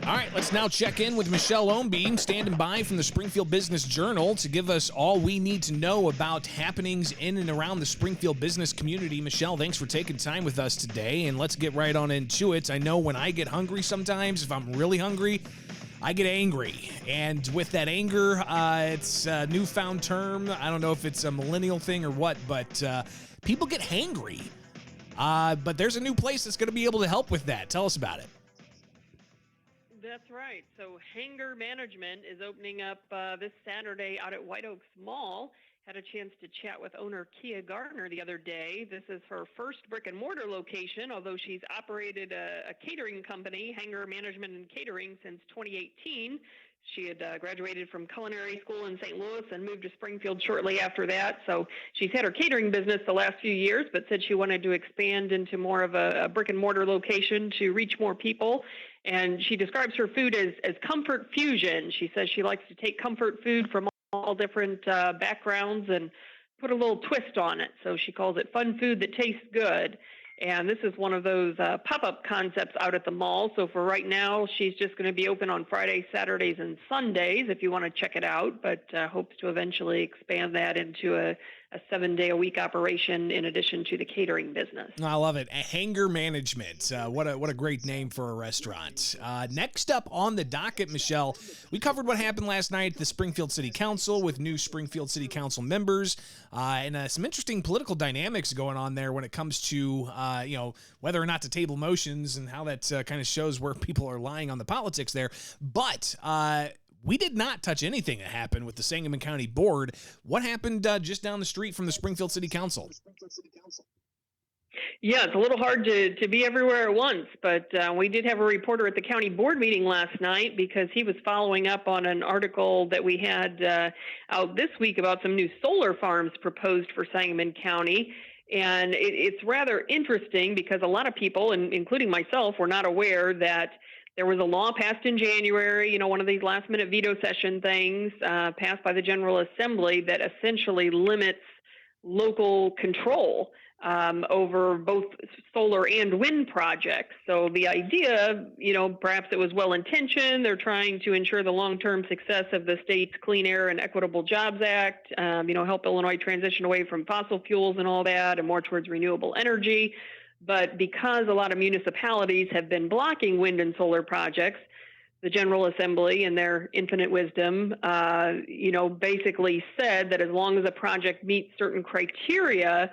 All right, let's now check in with Michelle Ownbey, standing by from the Springfield Business Journal to give us all we need to know about happenings in and around the Springfield business community. Michelle, thanks for taking time with us today, and let's get right on into it. I know when I get hungry sometimes, if I'm really hungry, I get angry. And with that anger, it's a newfound term. I don't know if it's a millennial thing or what, but people get hangry. But there's a new place that's going to be able to help with that. Tell us about it. That's right. So Hangar Management is opening up this Saturday out at White Oaks Mall. Had a chance to chat with owner Kia Gardner the other day. This is her first brick-and-mortar location, although she's operated a catering company, Hangar Management and Catering, since 2018. She had graduated from culinary school in St. Louis and moved to Springfield shortly after that. So she's had her catering business the last few years, but said she wanted to expand into more of a brick-and-mortar location to reach more people. And she describes her food as comfort fusion. She says she likes to take comfort food from all different backgrounds and put a little twist on it. So she calls it fun food that tastes good. And this is one of those pop-up concepts out at the mall. So for right now, she's just going to be open on Fridays, Saturdays, and Sundays if you want to check it out, but hopes to eventually expand that into a 7-day-a-week operation in addition to the catering business. I love it. Hangar Management. What a great name for a restaurant. Next up on the docket, Michelle, we covered what happened last night at the Springfield City Council with new Springfield City Council members and some interesting political dynamics going on there when it comes to whether or not to table motions and how that kind of shows where people are lying on the politics there. But we did not touch anything that happened with the Sangamon County Board. What happened just down the street from the Springfield City Council? Yeah, it's a little hard to be everywhere at once, but we did have a reporter at the county board meeting last night because he was following up on an article that we had out this week about some new solar farms proposed for Sangamon County. And it's rather interesting because a lot of people, including myself, were not aware that there was a law passed in January, one of these last-minute veto session things passed by the General Assembly that essentially limits local control over both solar and wind projects. So the idea, perhaps it was well-intentioned. They're trying to ensure the long-term success of the state's Clean Air and Equitable Jobs Act, help Illinois transition away from fossil fuels and all that and more towards renewable energy. But because a lot of municipalities have been blocking wind and solar projects, the General Assembly, in their infinite wisdom, basically said that as long as a project meets certain criteria,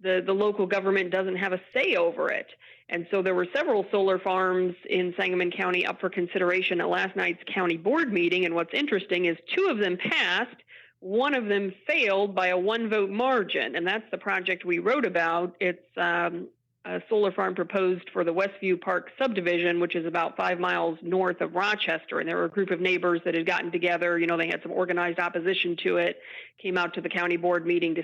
the local government doesn't have a say over it. And so there were several solar farms in Sangamon County up for consideration at last night's county board meeting. And what's interesting is 2 of them passed. One of them failed by a 1-vote margin. And that's the project we wrote about. It's a solar farm proposed for the Westview Park subdivision, which is about 5 miles north of Rochester. And there were a group of neighbors that had gotten together. They had some organized opposition to it, came out to the county board meeting to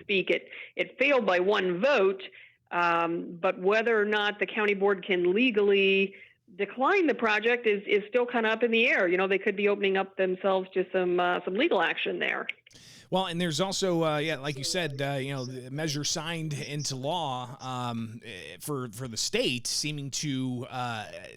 speak. It failed by 1 vote, but whether or not the county board can legally decline the project is still kind of up in the air. They could be opening up themselves to some legal action there. Well, and there's also, like you said, the measure signed into law for the state seeming to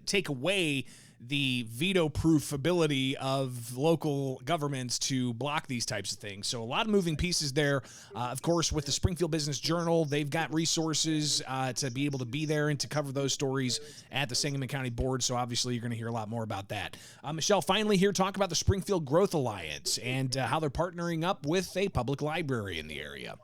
take away the veto-proof ability of local governments to block these types of things. So a lot of moving pieces there. Of course, with the Springfield Business Journal, they've got resources to be able to be there and to cover those stories at the Sangamon County Board. So obviously, you're going to hear a lot more about that. Michelle, finally here, talk about the Springfield Growth Alliance and how they're partnering up with a public library in the area.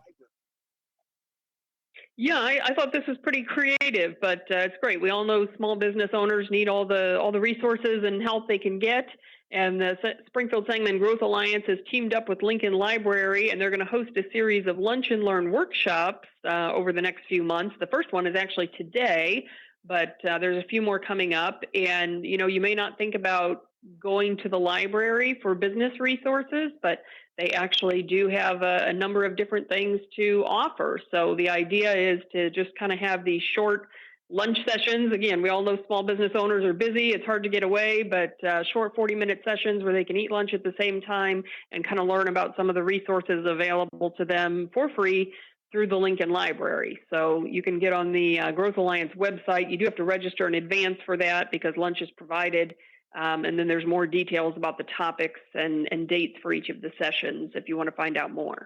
Yeah, I thought this was pretty creative, but it's great. We all know small business owners need all the resources and help they can get. And the Springfield Sangamon Growth Alliance has teamed up with Lincoln Library, and they're going to host a series of lunch and learn workshops over the next few months. The first one is actually today, but there's a few more coming up. And, you may not think about going to the library for business resources, but they actually do have a number of different things to offer. So the idea is to just kind of have these short lunch sessions. Again, we all know small business owners are busy. It's hard to get away, but short 40-minute sessions where they can eat lunch at the same time and kind of learn about some of the resources available to them for free through the Lincoln Library. So you can get on the Growth Alliance website. You do have to register in advance for that because lunch is provided And then there's more details about the topics and dates for each of the sessions if you want to find out more.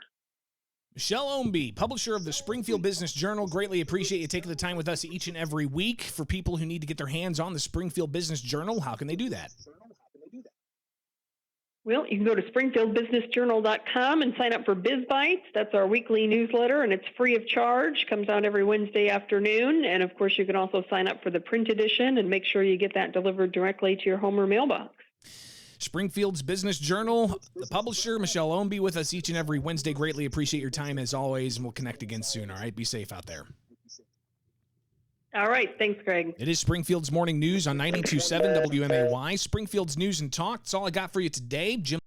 Michelle Ownbey, publisher of the Springfield Business Journal. Greatly appreciate you taking the time with us each and every week. For people who need to get their hands on the Springfield Business Journal, how can they do that? Well, you can go to springfieldbusinessjournal.com and sign up for Biz Bites. That's our weekly newsletter, and it's free of charge. Comes out every Wednesday afternoon. And, of course, you can also sign up for the print edition and make sure you get that delivered directly to your home or mailbox. Springfield's Business Journal, the publisher, Michelle Ownbey, with us each and every Wednesday. Greatly appreciate your time as always, and we'll connect again soon, all right? Be safe out there. All right. Thanks, Greg. It is Springfield's Morning News on 92.7 WMAY. Springfield's News and Talk. That's all I got for you today. Jim